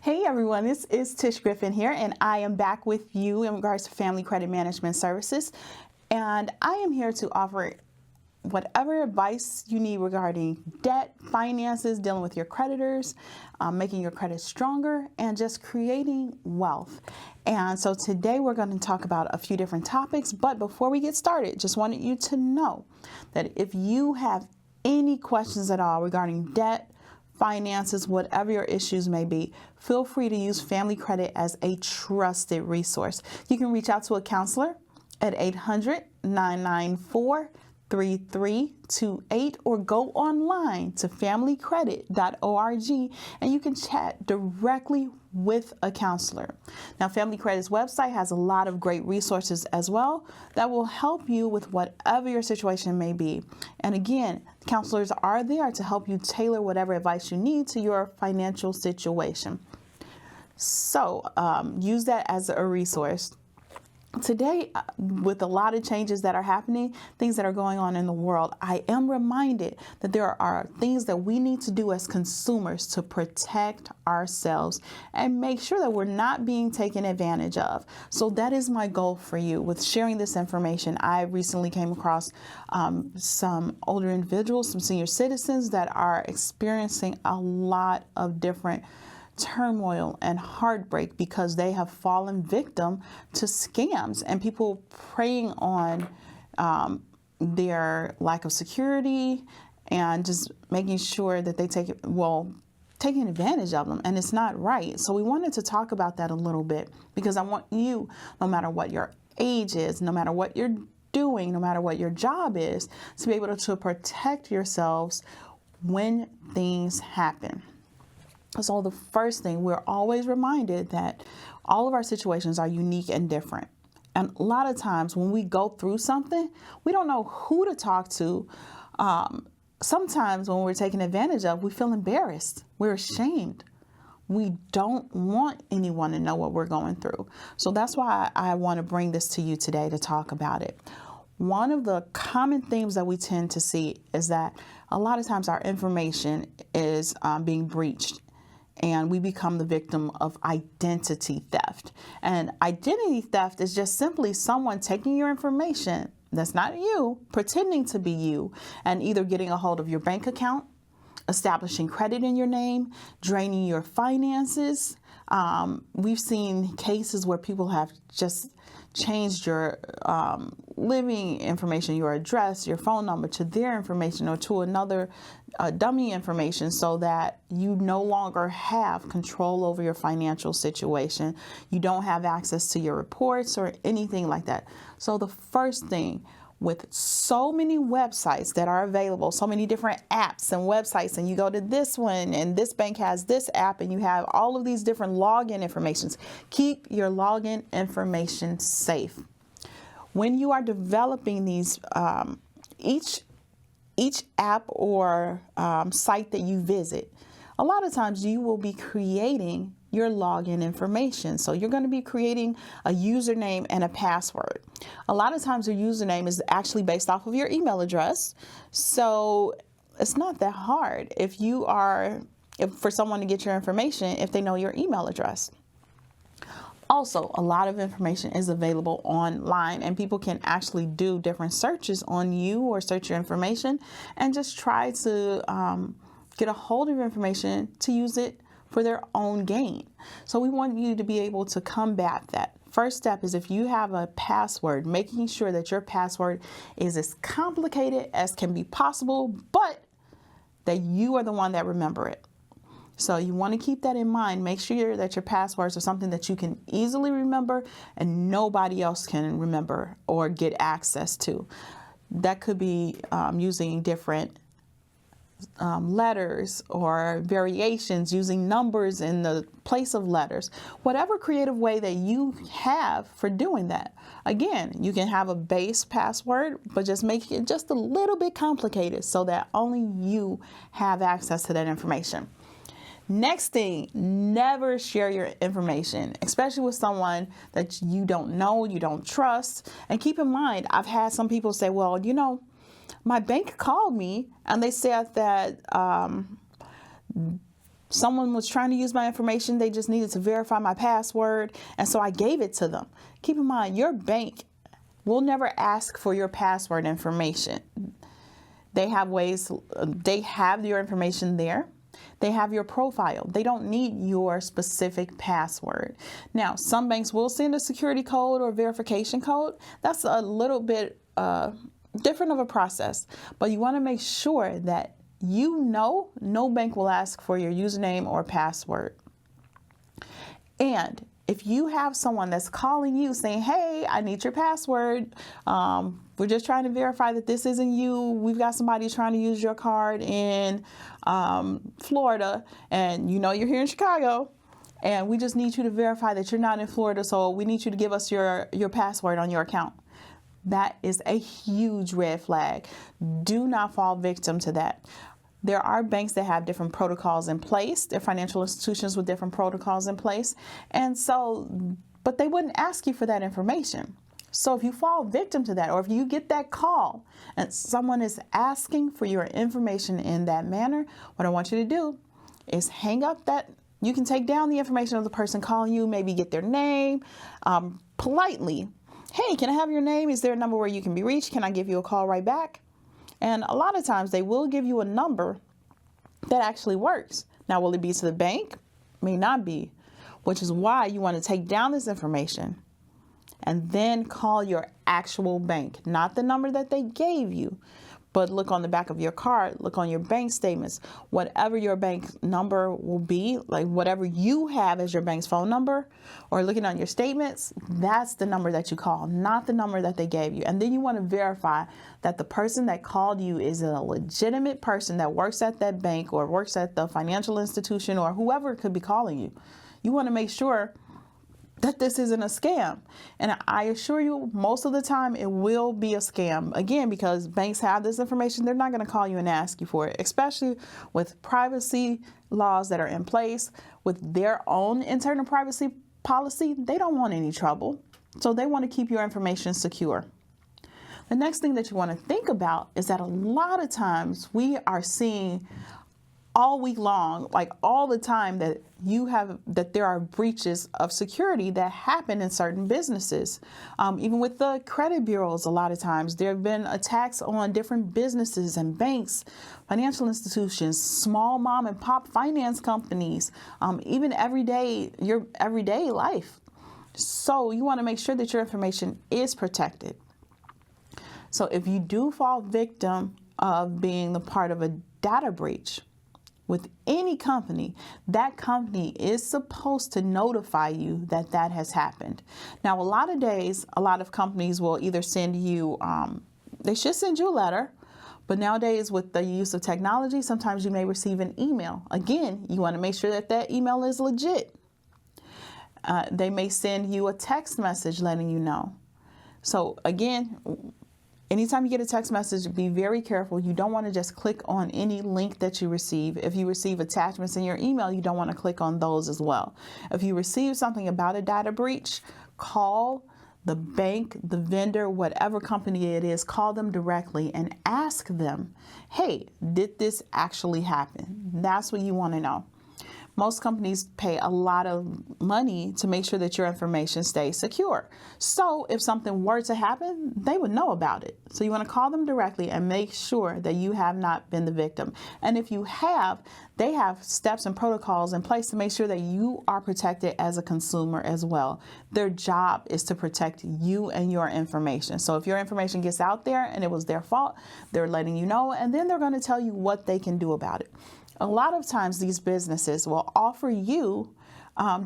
Hey everyone, this is Tish Griffin here, and I am back with you in regards to Family Credit Management Services. And I am here to offer whatever advice you need regarding debt, finances, dealing with your creditors, making your credit stronger, and just creating wealth. And so today we're going to talk about a few different topics. But before we get started, just wanted you to know that if you have any questions at all regarding debt, finances, whatever your issues may be, feel free to use Family Credit as a trusted resource. You can reach out to a counselor at 800-994-3328 or go online to familycredit.org and you can chat directly with a counselor. Now, Family Credit's website has a lot of great resources as well that will help you with whatever your situation may be. And again, counselors are there to help you tailor whatever advice you need to your financial situation. So use that as a resource. Today, with a lot of changes that are happening, things that are going on in the world, I am reminded that there are things that we need to do as consumers to protect ourselves and make sure that we're not being taken advantage of. So that is my goal for you with sharing this information. I recently came across some older individuals, some senior citizens that are experiencing a lot of different turmoil and heartbreak because they have fallen victim to scams and people preying on their lack of security and just making sure that they taking advantage of them, and it's not right. So we wanted to talk about that a little bit because I want you, no matter what your age is, no matter what you're doing, no matter what your job is, to be able to protect yourselves when things happen. So the first thing, we're always reminded that all of our situations are unique and different. And a lot of times when we go through something, we don't know who to talk to. Sometimes when we're taken advantage of, we feel embarrassed. We're ashamed. We don't want anyone to know what we're going through. So that's why I want to bring this to you today to talk about it. One of the common themes that we tend to see is that a lot of times our information is being breached, and we become the victim of identity theft. And identity theft is just simply someone taking your information that's not you, pretending to be you, and either getting a hold of your bank account, establishing credit in your name, draining your finances. We've seen cases where people have just changed your living information, your address, your phone number to their information or to another dummy information so that you no longer have control over your financial situation. You don't have access to your reports or anything like that. So the first thing, with so many websites that are available, so many different apps and websites, and you go to this one and this bank has this app and you have all of these different login informations. Keep your login information safe. When you are developing these, each app or site that you visit, a lot of times you will be creating your login information. So you're going to be creating a username and a password. A lot of times your username is actually based off of your email address. So it's not that hard if for someone to get your information if they know your email address. Also, a lot of information is available online and people can actually do different searches on you or search your information and just try to get a hold of your information to use it for their own gain. So we want you to be able to combat that. First step is, if you have a password, making sure that your password is as complicated as can be possible, but that you are the one that remember it. So you want to keep that in mind. Make sure that your passwords are something that you can easily remember and nobody else can remember or get access to. That could be using different letters or variations, using numbers in the place of letters, whatever creative way that you have for doing that. Again, you can have a base password, but just make it just a little bit complicated so that only you have access to that information. Next thing, never share your information, especially with someone that you don't know, you don't trust. And keep in mind, I've had some people say, well, my bank called me and they said that Someone was trying to use my information. They just needed to verify my password. And so I gave it to them. Keep in mind, your bank will never ask for your password information. They have ways, they have your information there. They have your profile. They don't need your specific password. Now, some banks will send a security code or verification code. That's a little bit different of a process, but you want to make sure that no bank will ask for your username or password. And if you have someone that's calling you saying, hey, I need your password. We're just trying to verify that this isn't you. We've got somebody trying to use your card in Florida, and you're here in Chicago, and we just need you to verify that you're not in Florida, so we need you to give us your password on your account. That is a huge red flag. Do not fall victim to that. There are banks that have different protocols in place. They're financial institutions with different protocols in place. But they wouldn't ask you for that information. So if you fall victim to that, or if you get that call and someone is asking for your information in that manner, what I want you to do is hang up that. You can take down the information of the person calling you, maybe get their name, politely. Hey, can I have your name? Is there a number where you can be reached? Can I give you a call right back? And a lot of times they will give you a number that actually works. Now, will it be to the bank? May not be, which is why you want to take down this information and then call your actual bank, not the number that they gave you, but look on the back of your card, look on your bank statements, whatever your bank number will be, like whatever you have as your bank's phone number, or looking on your statements, that's the number that you call, not the number that they gave you. And then you want to verify that the person that called you is a legitimate person that works at that bank or works at the financial institution or whoever could be calling you. You want to make sure that this isn't a scam. And I assure you, most of the time it will be a scam. Again, because banks have this information, they're not going to call you and ask you for it, especially with privacy laws that are in place, with their own internal privacy policy. They don't want any trouble. So they want to keep your information secure. The next thing that you want to think about is that a lot of times we are seeing all week long, like all the time, that there are breaches of security that happen in certain businesses. Even with the credit bureaus, a lot of times there have been attacks on different businesses and banks, financial institutions, small mom and pop finance companies, even your everyday life. So you want to make sure that your information is protected. So if you do fall victim of being the part of a data breach, with any company, that company is supposed to notify you that that has happened. Now, a lot of days, a lot of companies will either send you, they should send you a letter, but nowadays with the use of technology, sometimes you may receive an email. Again, you want to make sure that that email is legit. They may send you a text message letting you know. So again, anytime you get a text message, be very careful. You don't want to just click on any link that you receive. If you receive attachments in your email, you don't want to click on those as well. If you receive something about a data breach, call the bank, the vendor, whatever company it is, call them directly and ask them, hey, did this actually happen? That's what you want to know. Most companies pay a lot of money to make sure that your information stays secure. So if something were to happen, they would know about it. So you want to call them directly and make sure that you have not been the victim. And if you have, they have steps and protocols in place to make sure that you are protected as a consumer as well. Their job is to protect you and your information. So if your information gets out there and it was their fault, they're letting you know, and then they're going to tell you what they can do about it. A lot of times these businesses will offer you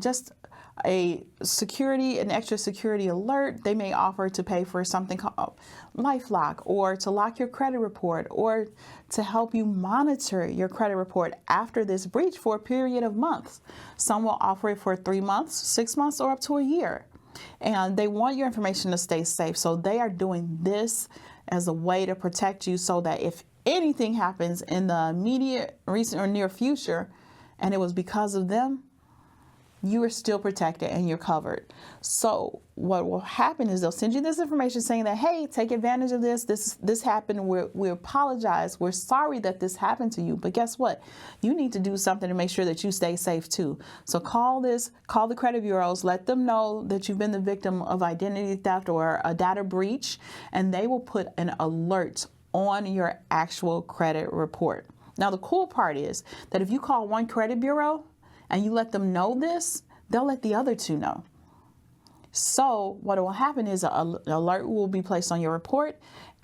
just an extra security alert. They may offer to pay for something called LifeLock, or to lock your credit report, or to help you monitor your credit report after this breach for a period of months. Some will offer it for 3 months, 6 months, or up to a year. And they want your information to stay safe. So they are doing this as a way to protect you, so that if anything happens in the immediate, recent, or near future, and it was because of them, you are still protected and you're covered. So what will happen is they'll send you this information saying that, hey, take advantage of this. This happened. We apologize. We're sorry that this happened to you. But guess what? You need to do something to make sure that you stay safe too. So call the credit bureaus, let them know that you've been the victim of identity theft or a data breach, and they will put an alert on your actual credit report. Now, the cool part is that if you call one credit bureau and you let them know this, they'll let the other two know. So what will happen is an alert will be placed on your report.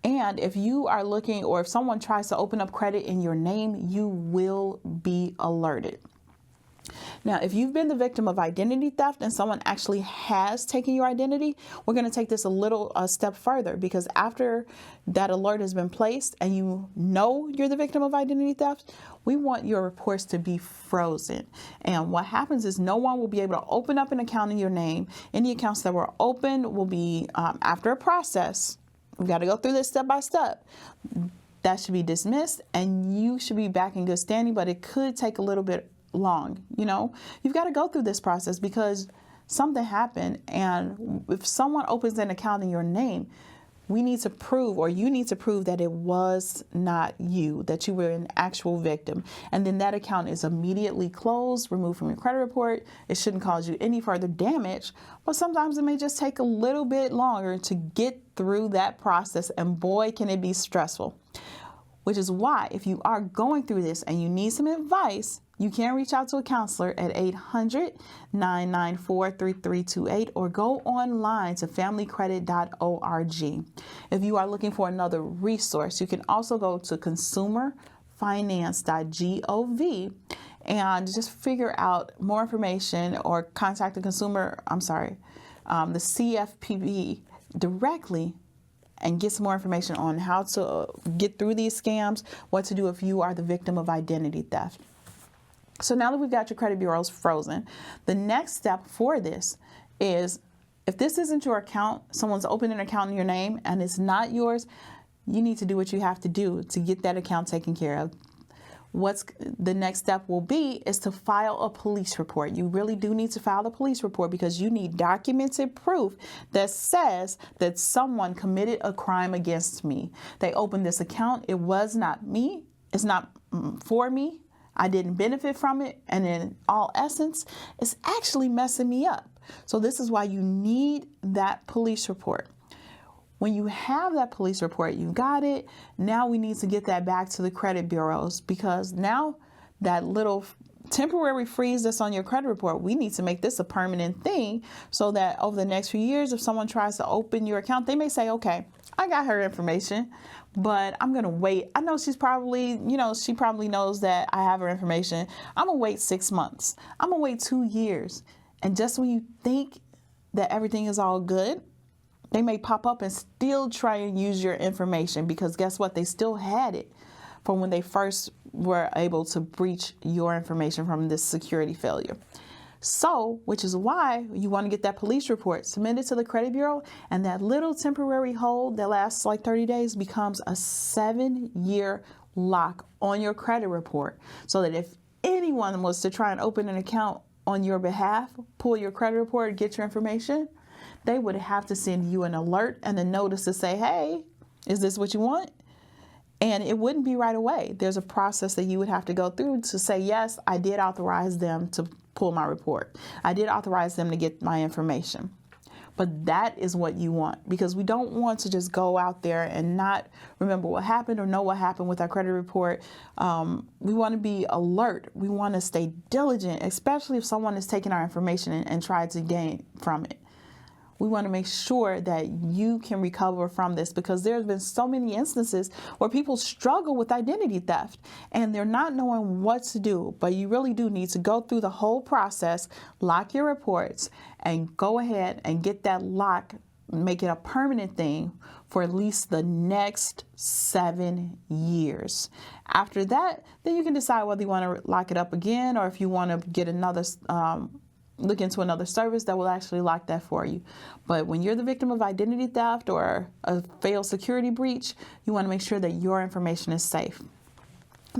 And if you are looking, or if someone tries to open up credit in your name, you will be alerted. Now, if you've been the victim of identity theft and someone actually has taken your identity, we're going to take this a step further, because after that alert has been placed and you know you're the victim of identity theft, we want your reports to be frozen. And what happens is no one will be able to open up an account in your name. Any accounts that were opened will be, after a process, we've got to go through this step by step, that should be dismissed and you should be back in good standing, but it could take a little bit long. You've got to go through this process because something happened, and if someone opens an account in your name, we need to prove, or you need to prove, that it was not you, that you were an actual victim, and then that account is immediately closed, removed from your credit report. It shouldn't cause you any further damage, but sometimes it may just take a little bit longer to get through that process, and boy, can it be stressful. Which is why, if you are going through this and you need some advice, you can reach out to a counselor at 800-994-3328 or go online to familycredit.org. If you are looking for another resource, you can also go to consumerfinance.gov and just figure out more information, or contact the the CFPB directly and get some more information on how to get through these scams, what to do if you are the victim of identity theft. So now that we've got your credit bureaus frozen, the next step for this is, if this isn't your account, someone's opened an account in your name and it's not yours, you need to do what you have to do to get that account taken care of. What's the next step will be is to file a police report. You really do need to file a police report because you need documented proof that says that someone committed a crime against me. They opened this account. It was not me. It's not for me. I didn't benefit from it. And in all essence, it's actually messing me up. So this is why you need that police report. When you have that police report, you got it. Now we need to get that back to the credit bureaus, because now that little temporary freeze that's on your credit report, we need to make this a permanent thing, so that over the next few years, if someone tries to open your account, they may say, okay, I got her information, but I'm going to wait. I know she's probably, she probably knows that I have her information. I'm going to wait 6 months. I'm going to wait 2 years. And just when you think that everything is all good, they may pop up and still try and use your information, because guess what? They still had it from when they first were able to breach your information from this security failure. So, which is why you want to get that police report, submit it to the credit bureau, and that little temporary hold that lasts like 30 days becomes a 7-year lock on your credit report. So that if anyone was to try and open an account on your behalf, pull your credit report, get your information, they would have to send you an alert and a notice to say, hey, is this what you want? And it wouldn't be right away. There's a process that you would have to go through to say, yes, I did authorize them to pull my report. I did authorize them to get my information. But that is what you want, because we don't want to just go out there and not remember what happened or know what happened with our credit report. We want to be alert. We want to stay diligent, especially if someone is taking our information and trying to gain from it. We want to make sure that you can recover from this, because there's been so many instances where people struggle with identity theft and they're not knowing what to do. But you really do need to go through the whole process, lock your reports, and go ahead and get that lock, make it a permanent thing for at least the next 7 years. After that, then you can decide whether you want to lock it up again, or if you want to get another look into another service that will actually lock that for you. But when you're the victim of identity theft or a failed security breach, you want to make sure that your information is safe.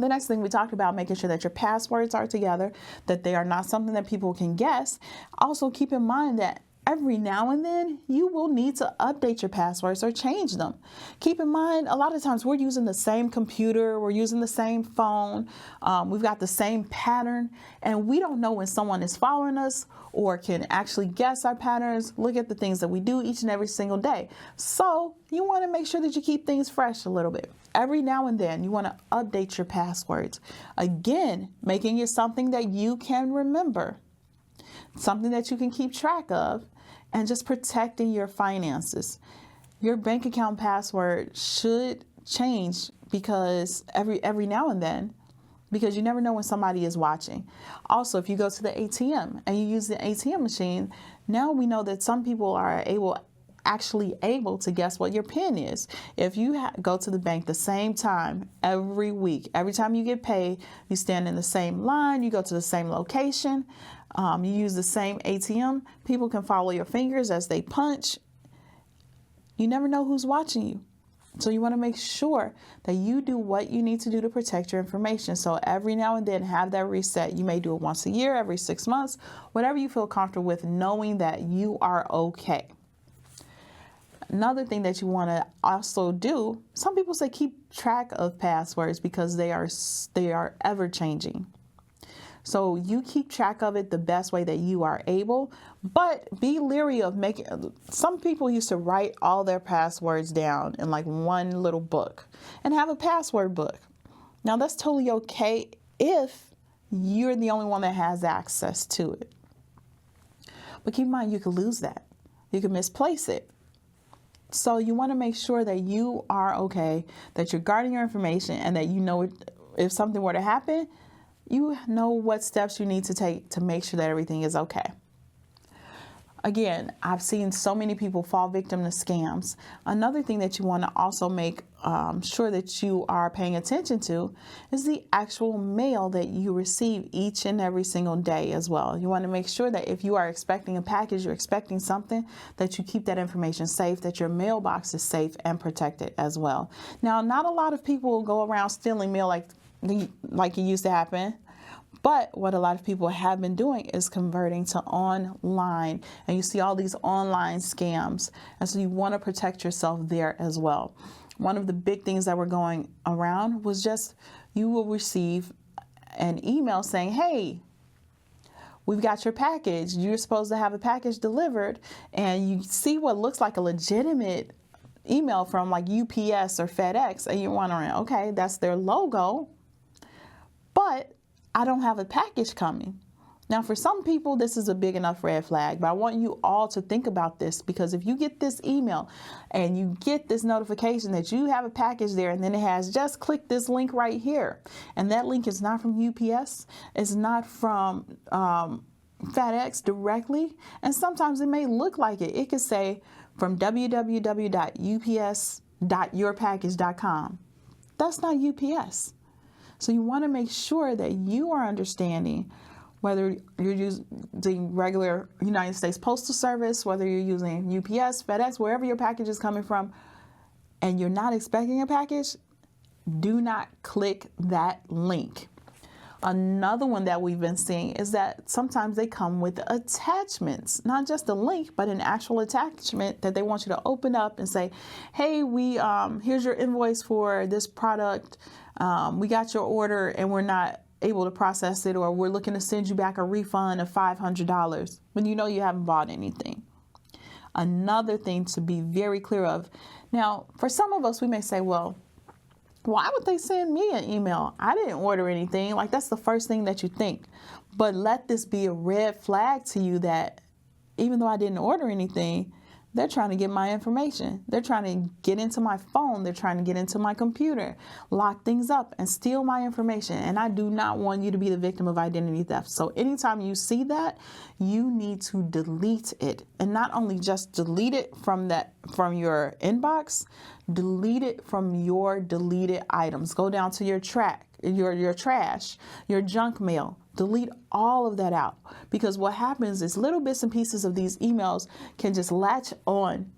The next thing we talked about, making sure that your passwords are together, that they are not something that people can guess. Also, keep in mind that every now and then you will need to update your passwords or change them. Keep in mind, a lot of times we're using the same computer, we're using the same phone, we've got the same pattern, and we don't know when someone is following us or can actually guess our patterns, look at the things that we do each and every single day. So you want to make sure that you keep things fresh a little bit. Every now and then you want to update your passwords. Again, making it something that you can remember, something that you can keep track of, and just protecting your finances. Your bank account password should change because every now and then, because you never know when somebody is watching. Also, if you go to the ATM and you use the ATM machine, now we know that some people are actually able to guess what your PIN is. If you go to the bank the same time every week, every time you get paid, you stand in the same line, you go to the same location, you use the same ATM, people can follow your fingers as they punch. You never know who's watching you. So you want to make sure that you do what you need to do to protect your information. So every now and then have that reset. You may do it once a year, every 6 months, whatever you feel comfortable with, knowing that you are okay. Another thing that you want to also do, some people say keep track of passwords because they are ever changing. So you keep track of it the best way that you are able, but be leery of making, some people used to write all their passwords down in like one little book and have a password book. Now that's totally okay if you're the only one that has access to it. But keep in mind, you could lose that. You could misplace it. So you want to make sure that you are okay, that you're guarding your information, and that you know if something were to happen, you know what steps you need to take to make sure that everything is okay. Again, I've seen so many people fall victim to scams. Another thing that you want to also make sure that you are paying attention to is the actual mail that you receive each and every single day as well. You want to make sure that if you are expecting a package, you're expecting something, that you keep that information safe, that your mailbox is safe and protected as well. Now, not a lot of people go around stealing mail like it used to happen. But what a lot of people have been doing is converting to online, and you see all these online scams. And so you want to protect yourself there as well. One of the big things that were going around was just you will receive an email saying, hey, we've got your package. You're supposed to have a package delivered, and you see what looks like a legitimate email from like UPS or FedEx, and you're wondering, okay, that's their logo, but I don't have a package coming. Now, for some people, this is a big enough red flag, but I want you all to think about this, because if you get this email and you get this notification that you have a package there, and then it has just click this link right here, and that link is not from UPS, it's not from FedEx directly, and sometimes it may look like it. It could say from www.ups.yourpackage.com. That's not UPS. So you want to make sure that you are understanding whether you're using regular United States Postal Service, whether you're using UPS, FedEx, wherever your package is coming from, and you're not expecting a package, do not click that link. Another one that we've been seeing is that sometimes they come with attachments, not just a link, but an actual attachment that they want you to open up and say, hey, here's your invoice for this product. We got your order and we're not able to process it, or we're looking to send you back a refund of $500 when you know you haven't bought anything. Another thing to be very clear of. Now, for some of us, we may say, well, why would they send me an email? I didn't order anything. Like, that's the first thing that you think. But let this be a red flag to you that even though I didn't order anything, they're trying to get my information. They're trying to get into my phone. They're trying to get into my computer, lock things up, and steal my information. And I do not want you to be the victim of identity theft. So anytime you see that, you need to delete it. And not only just delete it from your inbox, delete it from your deleted items. Go down to your trash, your junk mail. Delete all of that out, because what happens is little bits and pieces of these emails can just latch on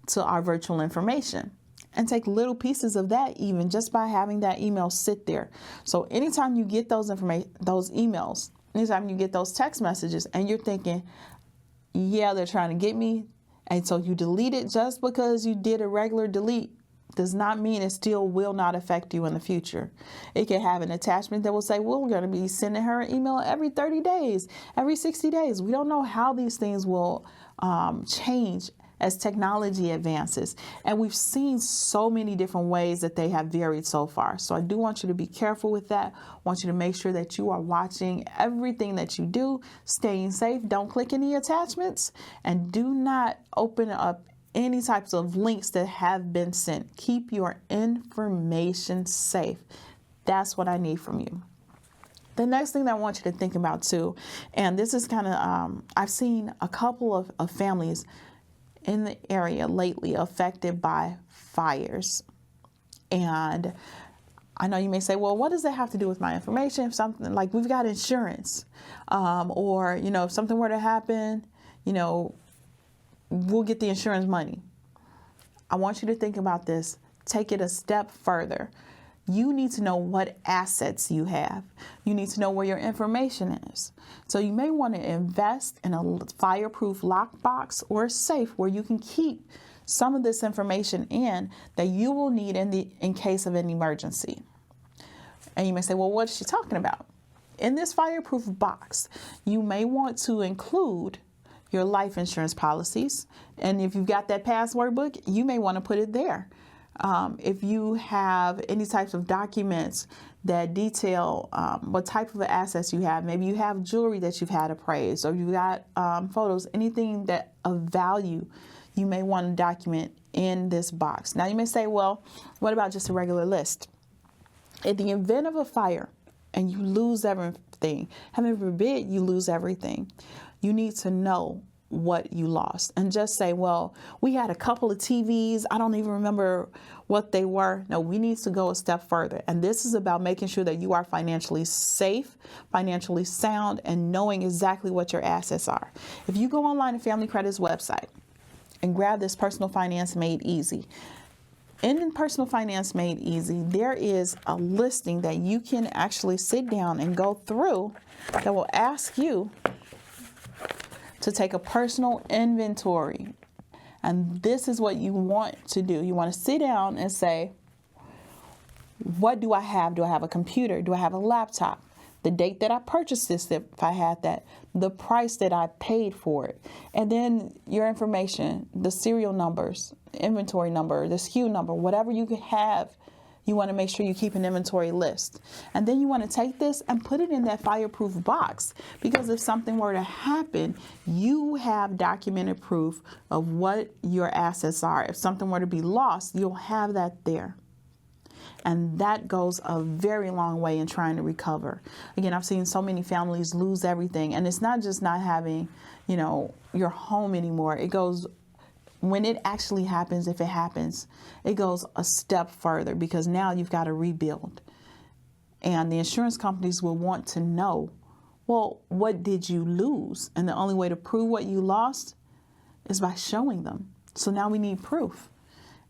to our virtual information. and take little pieces of that even just by having that email sit there. So anytime you get those emails, anytime you get those text messages and you're thinking, yeah, they're trying to get me, and so you delete it, just because you did a regular delete does not mean it still will not affect you in the future. It can have an attachment that will say, well, we're going to be sending her an email every 30 days, every 60 days. We don't know how these things will change as technology advances. And we've seen so many different ways that they have varied so far. So I do want you to be careful with that. I want you to make sure that you are watching everything that you do, staying safe. Don't click any attachments, and do not open up any types of links that have been sent. Keep your information safe. That's what I need from you. The next thing that I want you to think about too, and this is kind of, I've seen a couple of families in the area lately affected by fires. And I know you may say, well, what does that have to do with my information? If something like, we've got insurance, or, if something were to happen, we'll get the insurance money. I want you to think about this. Take it a step further. You need to know what assets you have. You need to know where your information is. So you may want to invest in a fireproof lockbox or a safe where you can keep some of this information in that you will need in case of an emergency. And you may say, well, what is she talking about? In this fireproof box, you may want to include your life insurance policies. And if you've got that password book, you may want to put it there. If you have any types of documents that detail what type of assets you have, maybe you have jewelry that you've had appraised, or you've got photos, anything that of value, you may want to document in this box. Now you may say, well, what about just a regular list? In the event of a fire and you lose everything, heaven forbid you lose everything, you need to know what you lost, and just say, well, we had a couple of TVs. I don't even remember what they were. No, we need to go a step further. And this is about making sure that you are financially safe, financially sound, and knowing exactly what your assets are. If you go online to Family Credit's website and grab this Personal Finance Made Easy, in Personal Finance Made Easy, there is a listing that you can actually sit down and go through that will ask you to take a personal inventory. And this is what you want to do. You want to sit down and say, what do I have? Do I have a computer? Do I have a laptop? The date that I purchased this, if I had that, the price that I paid for it, and then your information, the serial numbers, inventory number, the SKU number, whatever you could have. You want to make sure you keep an inventory list. And then you want to take this and put it in that fireproof box, because if something were to happen, you have documented proof of what your assets are. If something were to be lost, you'll have that there. And that goes a very long way in trying to recover. Again, I've seen so many families lose everything. And it's not just not having, your home anymore. It goes, when it actually happens, if it happens, it goes a step further, because now you've got to rebuild. And the insurance companies will want to know, well, what did you lose? And the only way to prove what you lost is by showing them. So now we need proof.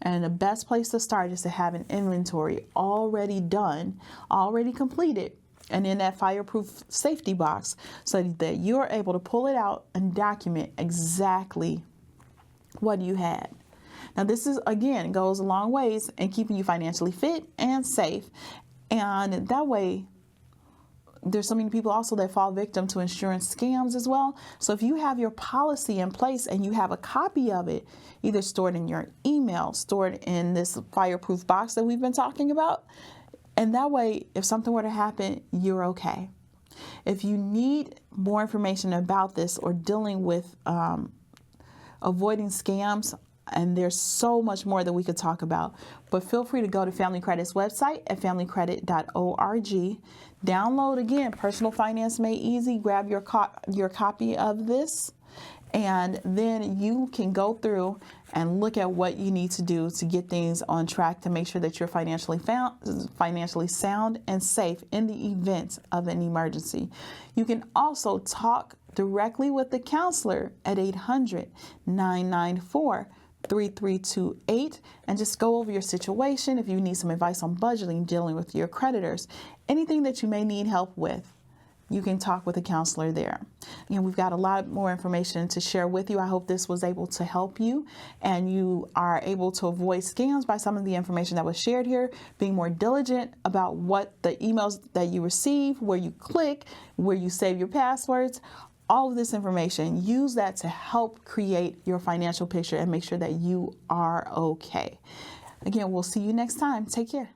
And the best place to start is to have an inventory already done, already completed, and in that fireproof safety box, so that you're able to pull it out and document exactly what you had. Now this is, again, goes a long ways in keeping you financially fit and safe. And that way, there's so many people also that fall victim to insurance scams as well. So if you have your policy in place and you have a copy of it, either stored in your email, stored in this fireproof box that we've been talking about, and that way, if something were to happen, you're okay. If you need more information about this or dealing with avoiding scams, and there's so much more that we could talk about, but feel free to go to Family Credit's website at familycredit.org. Download, again, Personal Finance Made Easy. Grab your copy of this, and then you can go through and look at what you need to do to get things on track to make sure that you're financially sound and safe in the event of an emergency. You can also talk directly with the counselor at 800-994 888-3328 and just go over your situation. If you need some advice on budgeting, dealing with your creditors, anything that you may need help with, you can talk with a counselor there. Again, we've got a lot more information to share with you. I hope this was able to help you and you are able to avoid scams by some of the information that was shared here, being more diligent about what the emails that you receive, where you click, where you save your passwords. All of this information, use that to help create your financial picture and make sure that you are okay. Again, we'll see you next time. Take care.